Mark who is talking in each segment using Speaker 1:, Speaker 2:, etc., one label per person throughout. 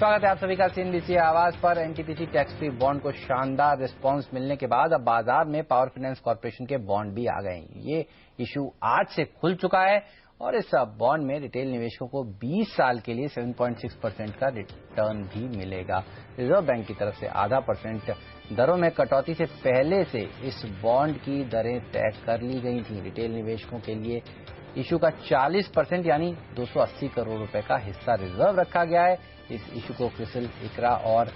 Speaker 1: स्वागत है आप सभी का CNBC आवाज पर। एनटीपीसी टैक्स फ्री बॉन्ड को शानदार रिस्पांस मिलने के बाद अब बाजार में पावर फाइनेंस कॉर्पोरेशन के बॉन्ड भी आ गए हैं। ये इशू आज से खुल चुका है और इस बॉन्ड में रिटेल निवेशकों को 20 साल के लिए 7.6% का रिटर्न भी मिलेगा। रिजर्व बैंक की तरफ से 0.5% दरों में कटौती से पहले से इस बॉन्ड की दरें तय कर ली गई थी। रिटेल निवेशकों के लिए इशू का 40% यानी 280 करोड़ रुपए का हिस्सा रिजर्व रखा गया है। इस इशू को क्रिसिल, इकरा और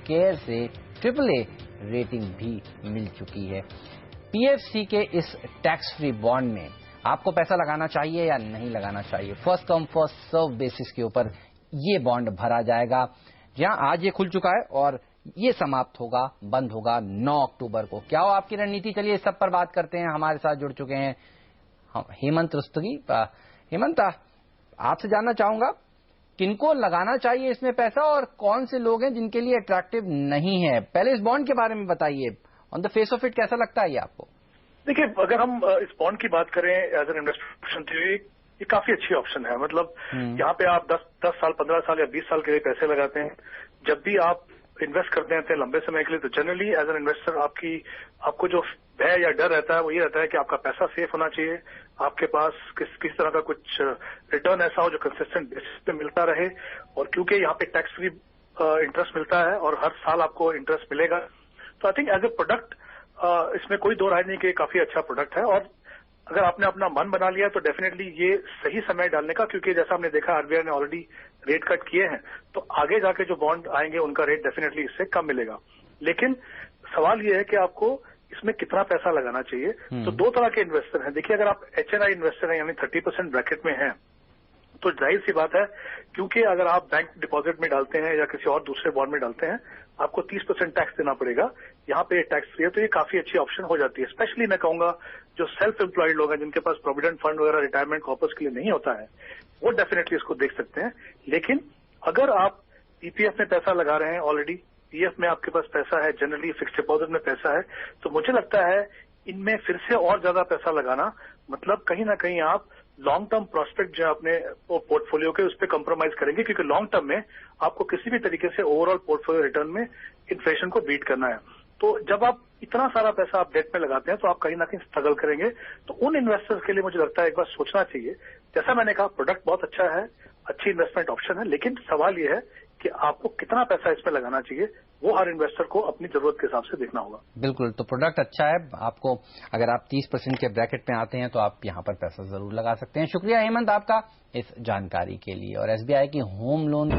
Speaker 1: केयर से AAA रेटिंग भी मिल चुकी है। PFC के इस टैक्स फ्री बॉन्ड में आपको पैसा लगाना चाहिए या नहीं लगाना चाहिए, first come first serve basis के ऊपर ये बॉन्ड भरा जाएगा। जहां आज ये खुल चुका है और ये समाप्त होगा, बंद होगा 9 अक्टूबर को। क्या हो आपकी रणनीति, चलिए इस सब पर बात करते हैं। हमारे साथ जुड़ चुके हैं हेमंत रुस्तगी। हेमंत, आपसे जानना चाहूंगा किनको लगाना चाहिए इसमें पैसा और कौन से लोग हैं जिनके लिए अट्रैक्टिव नहीं है। पहले इस बॉन्ड के बारे में बताइए, on the face of it कैसा लगता है ये आपको?
Speaker 2: देखिए, अगर हम इस बॉन्ड की बात करें एज एन इन्वेस्टमेंट ऑप्शन तो ये काफी अच्छी ऑप्शन है। मतलब यहाँ पे आप 10 साल, 15 साल या 20 साल के लिए पैसे लगाते हैं। जब भी आप इन्वेस्ट करते हैं लंबे समय के लिए, तो जनरली एज एन इन्वेस्टर आपको जो भय या डर रहता है वो ये रहता है कि आपका पैसा सेफ होना चाहिए, आपके पास किस तरह का कुछ रिटर्न ऐसा हो जो कंसिस्टेंट बेसिस पे मिलता रहे। और क्योंकि यहाँ पे टैक्स फ्री इंटरेस्ट मिलता है और हर साल आपको इंटरेस्ट मिलेगा, तो I think as a product इसमें कोई दो राय नहीं कि काफी अच्छा प्रोडक्ट है। और अगर आपने अपना मन बना लिया तो डेफिनेटली ये सही समय डालने का, क्योंकि जैसा हमने देखा RBI ने ऑलरेडी रेट कट किए हैं, तो आगे जाके जो बॉन्ड आएंगे उनका रेट डेफिनेटली इससे कम मिलेगा। लेकिन सवाल ये है कि आपको इसमें कितना पैसा लगाना चाहिए। तो दो तरह के इन्वेस्टर हैं। देखिए, अगर आप HNI इन्वेस्टर हैं यानी 30% ब्रैकेट में हैं, तो जाहिर सी बात है, क्योंकि अगर आप बैंक डिपॉजिट में डालते हैं या किसी और दूसरे बॉन्ड में डालते हैं, आपको 30% टैक्स देना पड़ेगा। यहाँ पे टैक्स फ्री है, तो ये काफी अच्छी ऑप्शन हो जाती है। स्पेशली मैं कहूंगा जो सेल्फ एम्प्लॉयड लोग हैं, जिनके पास प्रोविडेंट फंड वगैरह रिटायरमेंट कॉर्पस के लिए नहीं होता है, वो डेफिनेटली इसको देख सकते हैं। लेकिन अगर आप EPF में पैसा लगा रहे हैं, ऑलरेडी PF में आपके पास पैसा है, जनरली फिक्स डिपॉजिट में पैसा है, तो मुझे लगता है इनमें फिर से और ज्यादा पैसा लगाना मतलब कहीं ना कहीं आप लॉन्ग टर्म प्रोस्पेक्ट जो अपने पोर्टफोलियो के उस पर कॉम्प्रोमाइज करेंगे, क्योंकि लॉन्ग टर्म में आपको किसी भी तरीके से ओवरऑल पोर्टफोलियो रिटर्न में इन्फ्लेशन को बीट करना है। तो जब आप इतना सारा पैसा आप डेट में लगाते हैं तो आप कहीं ना कहीं स्ट्रगल करेंगे। तो उन इन्वेस्टर्स के लिए मुझे लगता है एक बार सोचना चाहिए। जैसा मैंने कहा, प्रोडक्ट बहुत अच्छा है, अच्छी इन्वेस्टमेंट ऑप्शन है, लेकिन सवाल यह है कि आपको कितना पैसा इसमें लगाना चाहिए, वो हर इन्वेस्टर को अपनी जरूरत के हिसाब से देखना होगा।
Speaker 1: बिल्कुल, तो प्रोडक्ट अच्छा है। आपको अगर आप 30% के ब्रैकेट में आते हैं तो आप यहाँ पर पैसा जरूर लगा सकते हैं। शुक्रिया हेमंत आपका इस जानकारी के लिए। और SBI की होम लोन